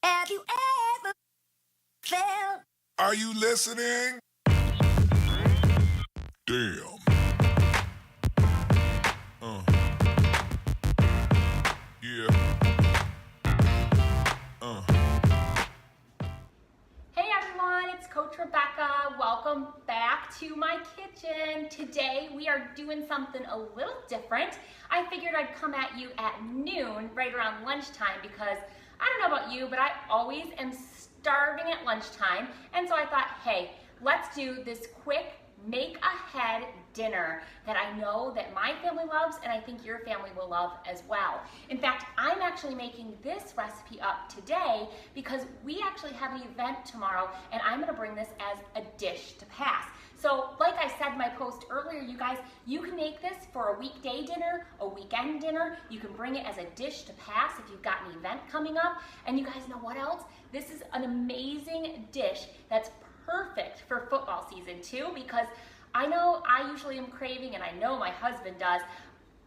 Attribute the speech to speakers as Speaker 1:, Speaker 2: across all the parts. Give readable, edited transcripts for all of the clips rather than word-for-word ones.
Speaker 1: Have you ever felt?
Speaker 2: Are you listening? Damn. Yeah.
Speaker 3: Hey everyone, it's Coach Rebecca. Welcome back to my kitchen. Today we are doing something a little different. I figured I'd come at you at noon, right around lunchtime, because I don't know about you, but I always am starving at lunchtime. And so I thought, hey, let's do this quick make-ahead dinner that I know that my family loves and I think your family will love as well. In fact, I'm actually making this recipe up today because we actually have an event tomorrow and I'm gonna bring this as a dish to pass. So like I said in my post earlier, you guys, you can make this for a weekday dinner, a weekend dinner. You can bring it as a dish to pass if you've got an event coming up. And you guys know what else? This is an amazing dish that's perfect for football season too, because I know I usually am craving, and I know my husband does,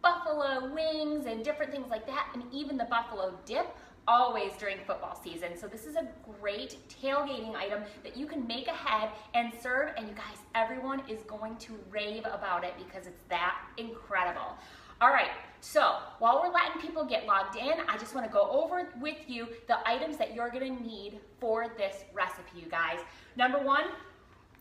Speaker 3: buffalo wings and different things like that, and even the buffalo dip, always during football season. So this is a great tailgating item that you can make ahead and serve, and you guys, everyone is going to rave about it because it's that incredible. All right, so while we're letting people get logged in, I just want to go over with you the items that you're going to need for this recipe, you guys. Number one,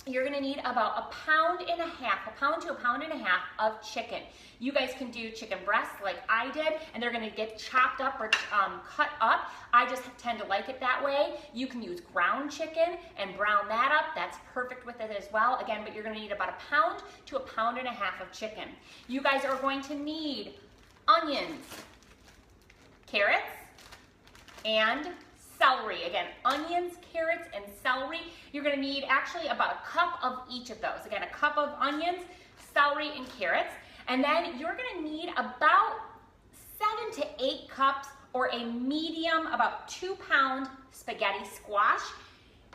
Speaker 3: you're gonna need about a pound to a pound and a half of chicken. You guys can do chicken breasts like I did, and they're gonna get chopped up or cut up. I just tend to like it that way. You can use ground chicken and brown that up. That's perfect with it as well. Again, but you're gonna need about a pound to a pound and a half of chicken. You guys are going to need onions, carrots, and celery. Again, onions, carrots, and celery. You're gonna need actually about a cup of each of those. Again, a cup of onions, celery, and carrots. And then you're gonna need about 7 to 8 cups or a medium, about 2-pound spaghetti squash.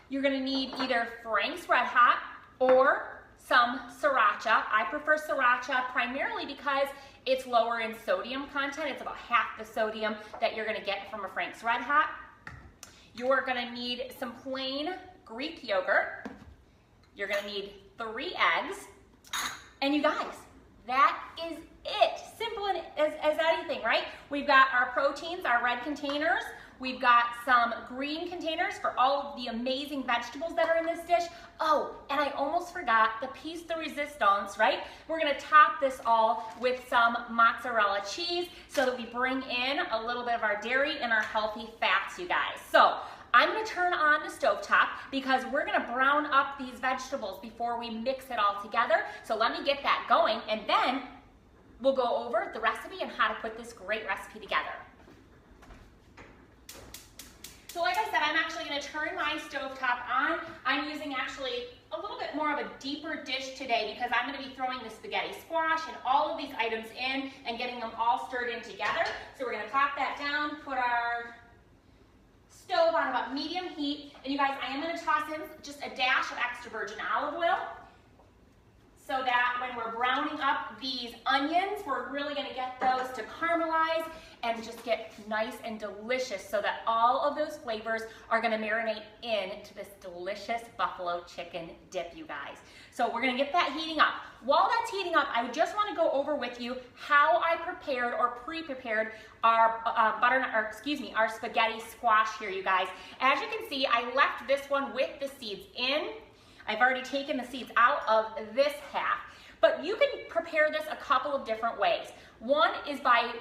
Speaker 3: You're gonna need either Frank's Red Hot or some Siracha. I prefer Siracha primarily because it's lower in sodium content. It's about half the sodium that you're gonna get from a Frank's Red Hot. You're gonna need some plain Greek yogurt. You're gonna need 3 eggs. And you guys, that is it. Simple as anything, right? We've got our proteins, our red containers. We've got some green containers for all of the amazing vegetables that are in this dish. Oh, and I almost forgot the piece de resistance, right? We're gonna top this all with some mozzarella cheese so that we bring in a little bit of our dairy and our healthy fats, you guys. So I'm gonna turn on the stovetop because we're gonna brown up these vegetables before we mix it all together. So let me get that going, and then we'll go over the recipe and how to put this great recipe together. So like I said, I'm actually gonna turn my stovetop on. I'm using actually a little bit more of a deeper dish today because I'm gonna be throwing the spaghetti squash and all of these items in and getting them all stirred in together. So we're gonna pop that down, put our stove on about medium heat, and you guys, I am gonna toss in just a dash of extra virgin olive oil so that when we're browning up these onions, we're really gonna get those to caramelize and just get nice and delicious so that all of those flavors are gonna marinate into this delicious buffalo chicken dip, you guys. So we're gonna get that heating up. While that's heating up, I just wanna go over with you how I prepared or pre-prepared our our spaghetti squash here, you guys. As you can see, I left this one with the seeds in. I've already taken the seeds out of this half, but you can prepare this a couple of different ways. One is by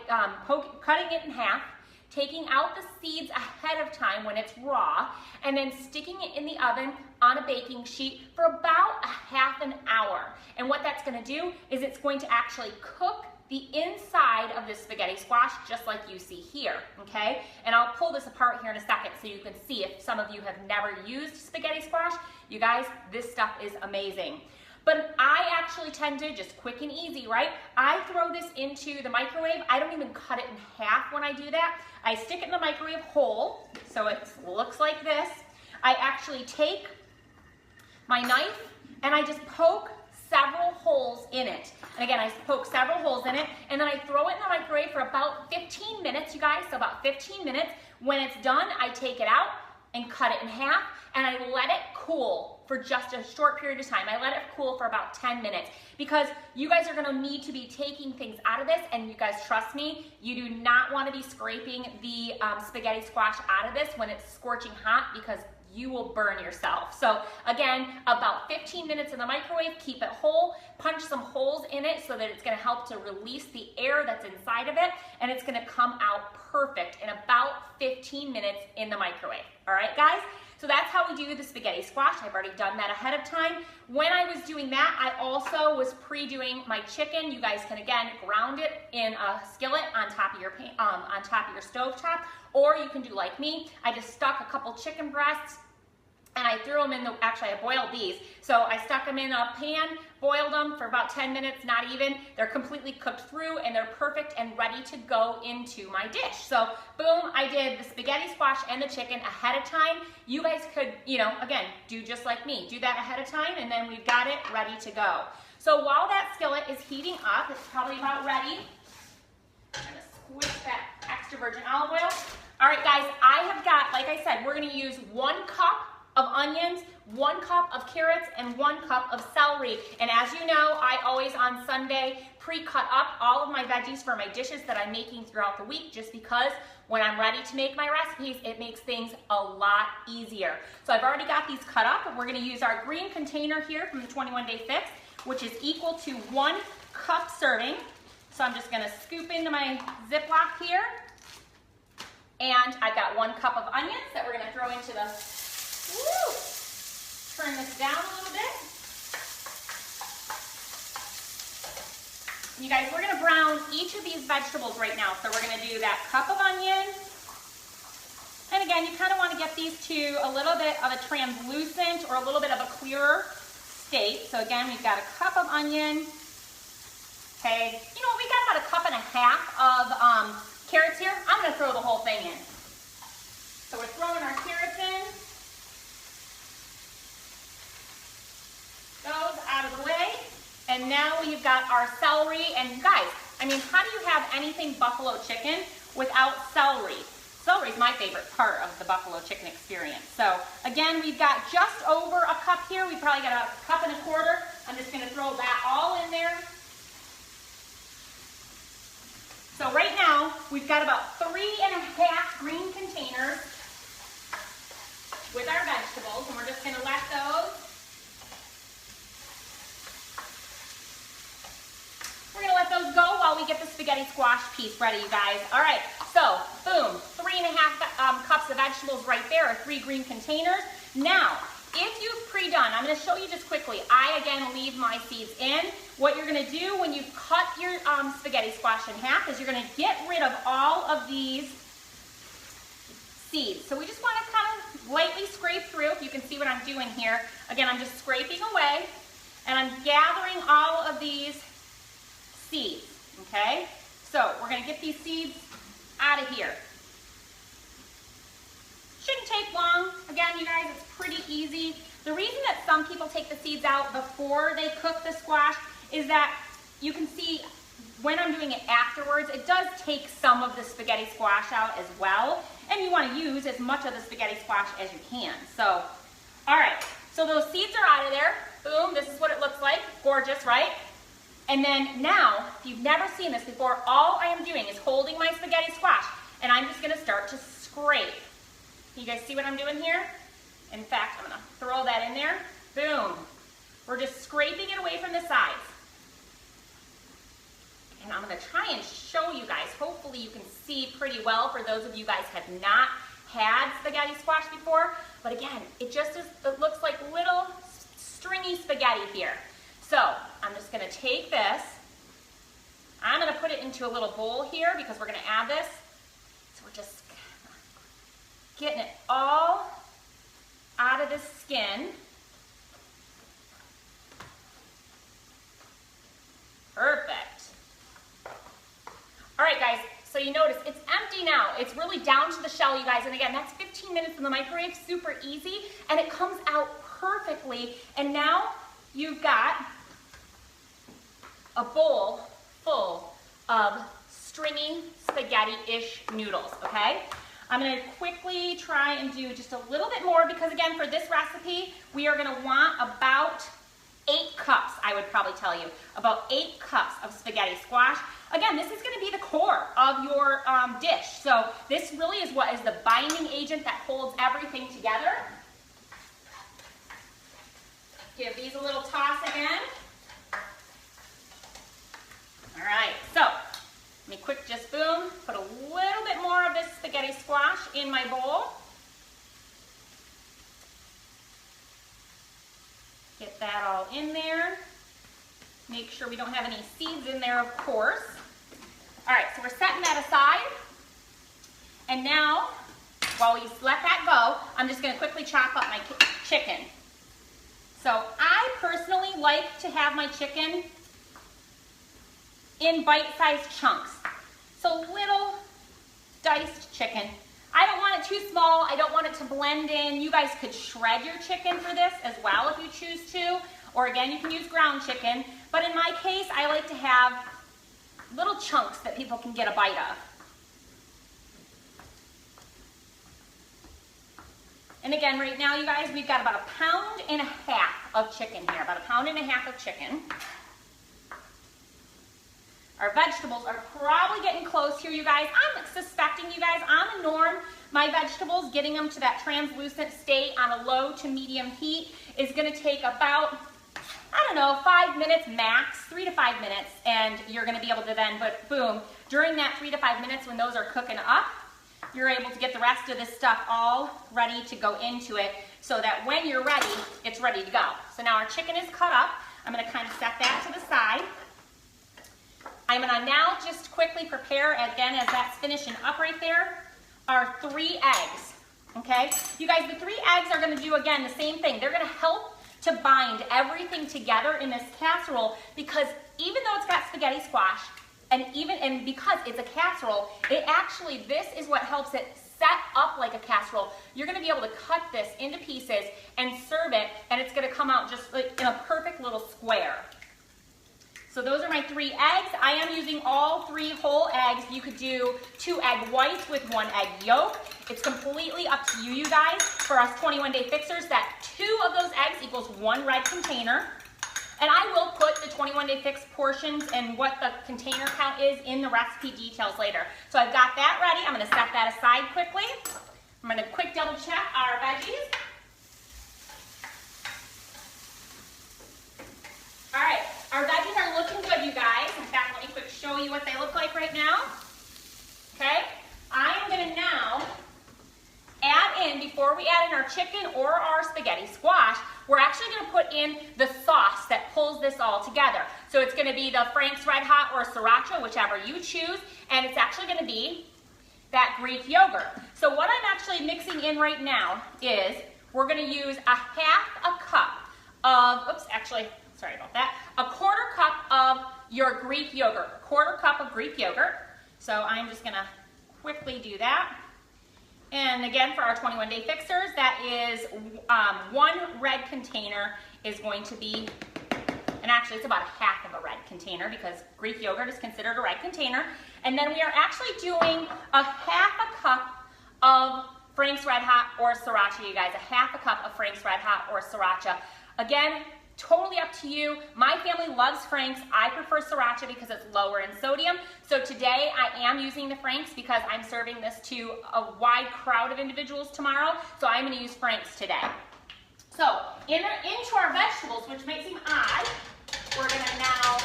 Speaker 3: cutting it in half, taking out the seeds ahead of time when it's raw, and then sticking it in the oven on a baking sheet for about a half an hour. And what that's gonna do is it's going to actually cook the inside of this spaghetti squash just like you see here, okay? And I'll pull this apart here in a second so you can see if some of you have never used spaghetti squash. You guys, this stuff is amazing. But I actually tend to, just quick and easy, right? I throw this into the microwave. I don't even cut it in half when I do that. I stick it in the microwave whole, so it looks like this. I actually take my knife and I just poke several holes in it. And again, I poke several holes in it, and then I throw it in the microwave for about 15 minutes, you guys, so about 15 minutes. When it's done, I take it out, and cut it in half, and I let it cool for just a short period of time. I let it cool for about 10 minutes because you guys are gonna need to be taking things out of this, and you guys trust me, you do not wanna be scraping the spaghetti squash out of this when it's scorching hot because you will burn yourself. So again, about 15 minutes in the microwave, keep it whole, punch some holes in it so that it's gonna help to release the air that's inside of it, and it's gonna come out perfect in about 15 minutes in the microwave. All right, guys? So that's how we do the spaghetti squash. I've already done that ahead of time. When I was doing that, I also was pre-doing my chicken. You guys can, again, ground it in a skillet on top of your stovetop, or you can do like me. I just stuck a couple chicken breasts and I threw them in the, actually I boiled these. So I stuck them in a pan, boiled them for about 10 minutes, not even. They're completely cooked through and they're perfect and ready to go into my dish. So boom, I did the spaghetti squash and the chicken ahead of time. You guys could, you know, again, do just like me. Do that ahead of time and then we've got it ready to go. So while that skillet is heating up, it's probably about ready. I'm gonna squish that extra virgin olive oil. All right, guys, I have got, like I said, we're gonna use 1 cup of onions, 1 cup of carrots, and 1 cup of celery. And as you know, I always on Sunday pre-cut up all of my veggies for my dishes that I'm making throughout the week, just because when I'm ready to make my recipes, it makes things a lot easier. So I've already got these cut up, and we're gonna use our green container here from the 21-Day Fix, which is equal to 1 cup serving. So I'm just gonna scoop into my Ziploc here. And I've got 1 cup of onions that we're gonna throw into the, woo, turn this down a little bit. You guys, we're gonna brown each of these vegetables right now. So we're gonna do that cup of onion. And again, you kind of wanna get these to a little bit of a translucent or a little bit of a clearer state. So again, we've got a cup of onion. Okay, you know, we got about 1.5 cups of carrots here. I'm gonna throw the whole thing in. So we're throwing our carrots in. Those out of the way. And now we've got our celery. And guys, I mean, how do you have anything buffalo chicken without celery? Celery is my favorite part of the buffalo chicken experience. So again, we've got just over 1 cup here. We probably got 1.25 cups. I'm just gonna throw that all in there. So right now, we've got about 3.5 green containers with our vegetables, and we're just gonna let those, go while we get the spaghetti squash piece ready, you guys. All right, so boom, 3.5 cups of vegetables right there, or 3 green containers. Now, if you've pre-done, I'm gonna show you just quickly, I again leave my seeds in. What you're gonna do when you cut your spaghetti squash in half is you're gonna get rid of all of these seeds. So we just wanna kind of lightly scrape through. You can see what I'm doing here. Again, I'm just scraping away and I'm gathering all of these seeds, okay? So we're gonna get these seeds out of here. Shouldn't take long. Again, you guys, it's pretty easy. The reason that some people take the seeds out before they cook the squash is that you can see when I'm doing it afterwards, it does take some of the spaghetti squash out as well. And you want to use as much of the spaghetti squash as you can. So, all right, so those seeds are out of there. Boom, this is what it looks like. Gorgeous, right? And then now, if you've never seen this before, all I am doing is holding my spaghetti squash and I'm just gonna start to scrape. You guys see what I'm doing here? In fact, I'm gonna throw that in there. Boom. We're just scraping it away from the sides. And I'm gonna try and show you guys. Hopefully you can see pretty well for those of you guys have not had spaghetti squash before. But again, it just is, it looks like little stringy spaghetti here. So I'm just gonna take this. I'm gonna put it into a little bowl here because we're gonna add this. So we're just getting it all out of the skin. Perfect. All right, guys, so you notice it's empty now. It's really down to the shell, you guys. And again, that's 15 minutes in the microwave, super easy. And it comes out perfectly. And now you've got a bowl full of stringy spaghetti-ish noodles, okay? I'm gonna quickly try and do just a little bit more because again, for this recipe, we are gonna want about 8 cups, I would probably tell you, about 8 cups of spaghetti squash. Again, this is gonna be the core of your dish. So this really is what is the binding agent that holds everything together. Give these a little toss again. All right, so let me quick just boom, put a little bit more of this spaghetti squash in my bowl. Get that all in there. Make sure we don't have any seeds in there, of course. All right, so we're setting that aside. And now, while we let that go, I'm just gonna quickly chop up my chicken. So I personally like to have my chicken in bite-sized chunks. So little diced chicken. I don't want it too small. I don't want it to blend in. You guys could shred your chicken for this as well if you choose to. Or again, you can use ground chicken. But in my case, I like to have little chunks that people can get a bite of. And again, right now, you guys, we've got about 1.5 pounds of chicken here. About 1.5 pounds of chicken. Our vegetables are probably getting close here, you guys. I'm suspecting, you guys, on the norm, my vegetables, getting them to that translucent state on a low to medium heat is gonna take about, I don't know, 5 minutes max, 3 to 5 minutes, and you're gonna be able to then, but boom, during that 3 to 5 minutes when those are cooking up, you're able to get the rest of this stuff all ready to go into it so that when you're ready, it's ready to go. So now our chicken is cut up. I'm gonna kind of set that to the side. I'm gonna now just quickly prepare, again, as that's finishing up right there, our 3 eggs, okay? You guys, the 3 eggs are gonna do, again, the same thing. They're gonna help to bind everything together in this casserole because even though it's got spaghetti squash, and because it's a casserole, it actually, this is what helps it set up like a casserole. You're gonna be able to cut this into pieces and serve it, and it's gonna come out just like in a perfect little square. So those are my 3 eggs. I am using all 3 whole eggs. You could do 2 egg whites with 1 egg yolk. It's completely up to you, you guys. For us 21-day fixers, that 2 of those eggs equals 1 red container. And I will put the 21-day fix portions and what the container count is in the recipe details later. So I've got that ready. I'm gonna set that aside quickly. I'm gonna quick double check our veggies. All right, our veggies are looking good, you guys. In fact, let me quick show you what they look like right now. Okay, I am gonna now add in, before we add in our chicken or our spaghetti squash, we're actually gonna put in the sauce that pulls this all together. So it's gonna be the Frank's Red Hot or Siracha, whichever you choose, and it's actually gonna be that Greek yogurt. So what I'm actually mixing in right now is we're gonna use a 1/2 cup of, oops, actually, sorry about that, a 1/4 cup of your Greek yogurt, a 1/4 cup of Greek yogurt. So I'm just gonna quickly do that. And again, for our 21-day fixers, that is 1 red container is going to be, and actually it's about 1/2 of a red container because Greek yogurt is considered a red container. And then we are actually doing a 1/2 cup of Frank's Red Hot or Sriracha, you guys, a 1/2 cup of Frank's Red Hot or Sriracha. Again, totally up to you. My family loves Frank's. I prefer Sriracha because it's lower in sodium. So today I am using the Frank's because I'm serving this to a wide crowd of individuals tomorrow. So I'm going to use Frank's today. So into our vegetables, which may seem odd, we're going to now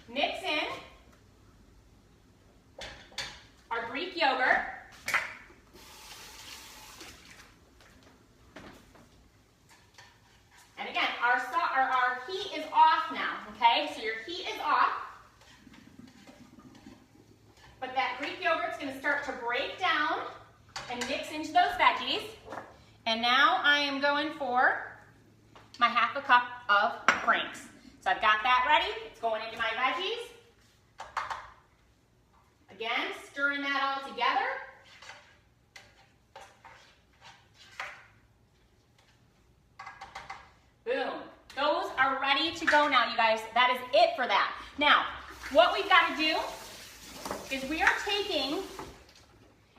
Speaker 3: mix in our Greek yogurt. And again, our heat is off now, okay? So your heat is off. But that Greek yogurt's gonna start to break down and mix into those veggies. And now I am going for my 1/2 cup of Frank's. So I've got that ready. It's going into my veggies. Again, stirring that all together. Boom. Those are ready to go now, you guys. That is it for that. Now, what we've got to do is we are taking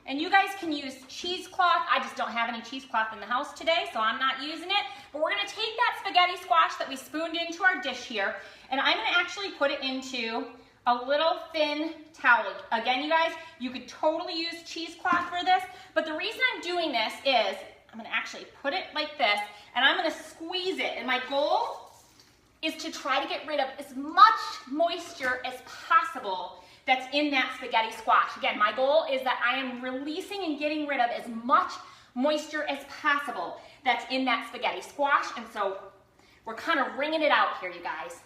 Speaker 3: And you guys can use cheesecloth. I just don't have any cheesecloth in the house today, so I'm not using it. But we're gonna take that spaghetti squash that we spooned into our dish here, and I'm gonna actually put it into a little thin towel. Again, you guys, you could totally use cheesecloth for this, but the reason I'm doing this is I'm gonna actually put it like this, and I'm gonna squeeze it, and my goal is to try to get rid of as much moisture as possible that's in that spaghetti squash. Again, my goal is that I am releasing and getting rid of as much moisture as possible that's in that spaghetti squash, and so we're kind of wringing it out here, you guys.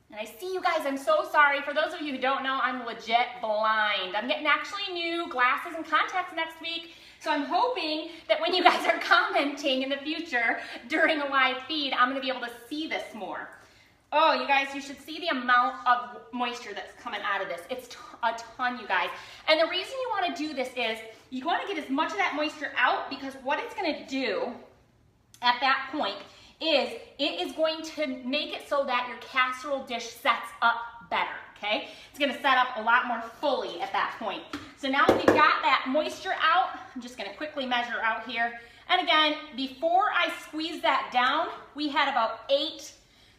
Speaker 3: And I see you guys, I'm so sorry. For those of you who don't know, I'm legit blind. I'm getting actually new glasses and contacts next week, so I'm hoping that when you guys are commenting in the future during a live feed, I'm gonna be able to see this more. Oh, you guys, you should see the amount of moisture that's coming out of this. It's a ton, you guys. And the reason you wanna do this is you wanna get as much of that moisture out, because what it's gonna do at that point is it is going to make it so that your casserole dish sets up better, okay? It's gonna set up a lot more fully at that point. So now that we've got that moisture out, I'm just gonna quickly measure out here. And again, before I squeeze that down, we had about 8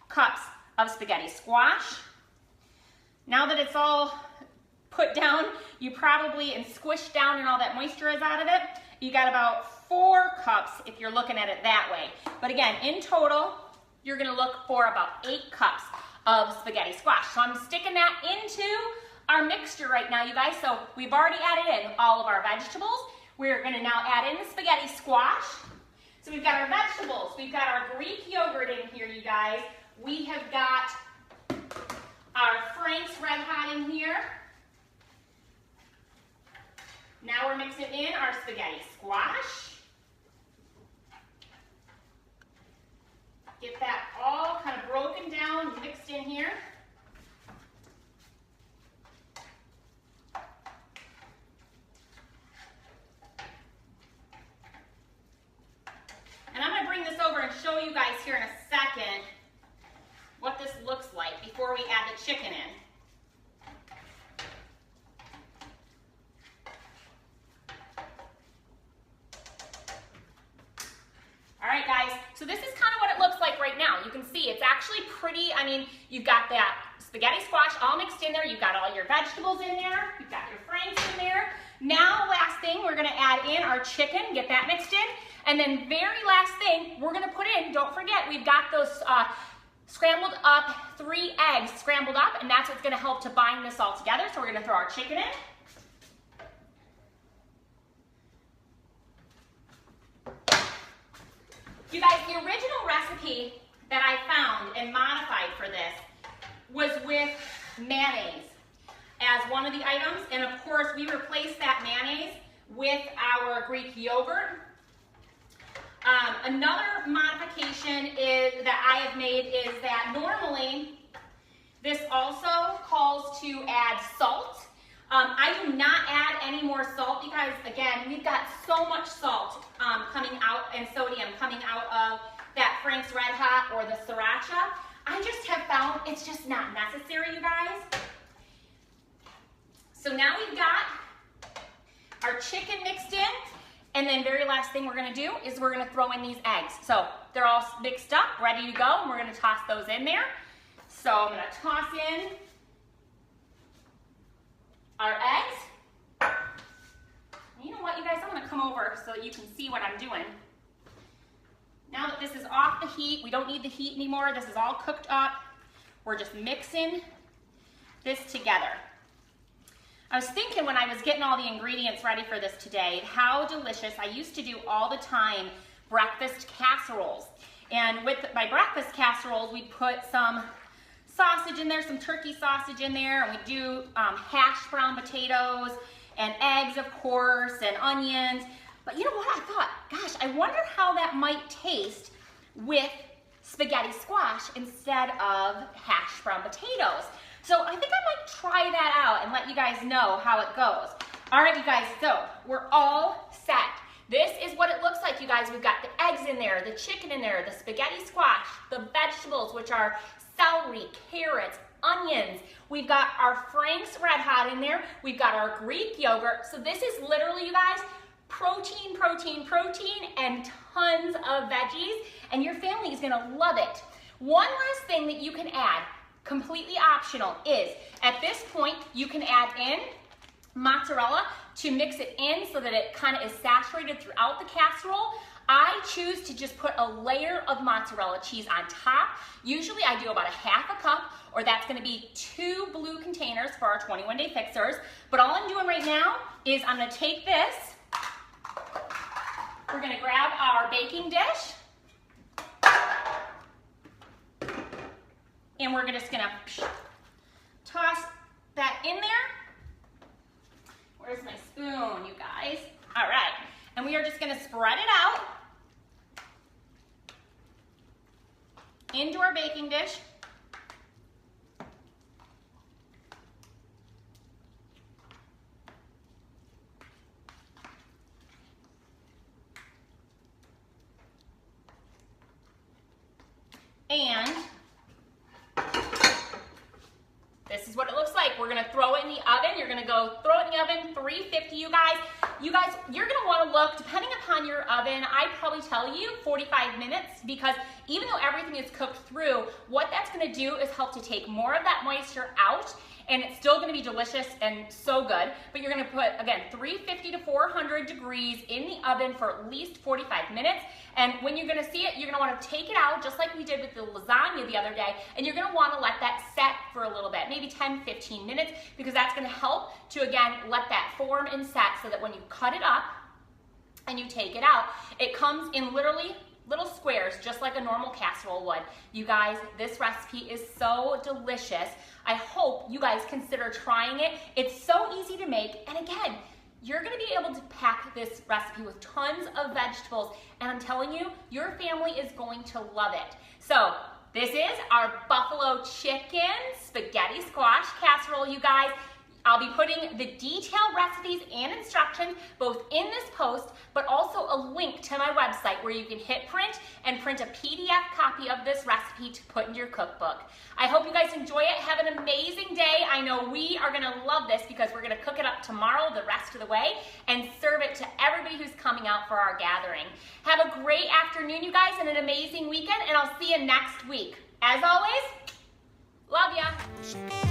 Speaker 3: cups of spaghetti squash. Now that it's all put down, you probably, and squished down and all that moisture is out of it, you got about 4 cups if you're looking at it that way. But again, in total, you're gonna look for about 8 cups of spaghetti squash. So I'm sticking that into our mixture right now, you guys. So we've already added in all of our vegetables. We're gonna now add in the spaghetti squash. So we've got our vegetables, we've got our Greek yogurt in here, you guys. We have got our Frank's Red Hot in here. Now we're mixing in our spaghetti squash. Get that all kind of broken down, mixed in here. And I'm going to bring this over and show you guys here in a second what this looks like before we add the chicken in. All right, guys, so this is kind of what it looks like right now. You can see it's actually pretty. I mean, you've got that spaghetti squash all mixed in there. You've got all your vegetables in there. You've got your Franks in there. Now, last thing, we're gonna add in our chicken, get that mixed in. And then very last thing, we're gonna put in, don't forget, we've got those scrambled up 3 eggs scrambled up, and that's what's gonna help to bind this all together. So we're gonna throw our chicken in. You guys, the original recipe that I found and modified for this was with mayonnaise as one of the items, and of course we replaced that mayonnaise with our Greek yogurt. Another modification that I have made is that normally this also calls to add salt. I do not add any more salt because, again, we've got so much salt coming out and sodium coming out of that Frank's Red Hot or the Siracha. I just have found it's just not necessary, you guys. So now we've got our chicken mixed in, and then very last thing we're gonna do is we're gonna throw in these eggs. So they're all mixed up, ready to go, and we're gonna toss those in there. So I'm gonna toss in our eggs. You know what, you guys, I'm gonna come over so that you can see what I'm doing. Now that this is off the heat, we don't need the heat anymore, this is all cooked up. We're just mixing this together. I was thinking when I was getting all the ingredients ready for this today, how delicious. I used to do all the time breakfast casseroles. And with my breakfast casseroles, we'd put some sausage in there, some turkey sausage in there, and we do hashed brown potatoes and eggs, of course, and onions. But you know what, I thought, gosh, I wonder how that might taste with spaghetti squash instead of hashed brown potatoes. So I think I might try that out and let you guys know how it goes. All right, you guys, so we're all set. This is what it looks like, you guys. We've got the eggs in there, the chicken in there, the spaghetti squash, the vegetables, which are celery, carrots, onions. We've got our Frank's Red Hot in there. We've got our Greek yogurt. So this is literally, you guys, protein, protein, protein, and tons of veggies, and your family is gonna love it. One last thing that you can add, completely optional, is at this point, you can add in mozzarella to mix it in so that it kind of is saturated throughout the casserole. I choose to just put a layer of mozzarella cheese on top. Usually I do about a half a cup, or that's gonna be 2 blue containers for our 21-day fixers. But all I'm doing right now is I'm gonna take this, we're gonna grab our baking dish, and we're just gonna toss that in there. Where's my spoon, you guys? All right, and we are just gonna spread it out into our baking dish. And this is what it looks like. We're gonna throw it in the oven. You're gonna go throw it in the oven, 350, you guys. You guys, you're gonna wanna look, depending upon your oven, I'd probably tell you 45 minutes, because even though everything is cooked through, what that's gonna do is help to take more of that moisture out, and it's still gonna be delicious and so good. But you're gonna put, again, 350 to 400 degrees in the oven for at least 45 minutes. And when you're gonna see it, you're gonna wanna take it out, just like we did with the lasagna the other day, and you're gonna wanna let that set for a little bit, maybe 10, 15 minutes, because that's gonna help to, again, let that form and set so that when you cut it up and you take it out, it comes in literally little squares, just like a normal casserole would. You guys, this recipe is so delicious. I hope you guys consider trying it. It's so easy to make, and again, you're gonna be able to pack this recipe with tons of vegetables, and I'm telling you, your family is going to love it. So, this is our buffalo chicken spaghetti squash casserole, you guys. I'll be putting the detailed recipes and instructions both in this post, but also a link to my website where you can hit print and print a PDF copy of this recipe to put in your cookbook. I hope you guys enjoy it. Have an amazing day. I know we are gonna love this because we're gonna cook it up tomorrow the rest of the way and serve it to everybody who's coming out for our gathering. Have a great afternoon, you guys, and an amazing weekend, and I'll see you next week. As always, love ya.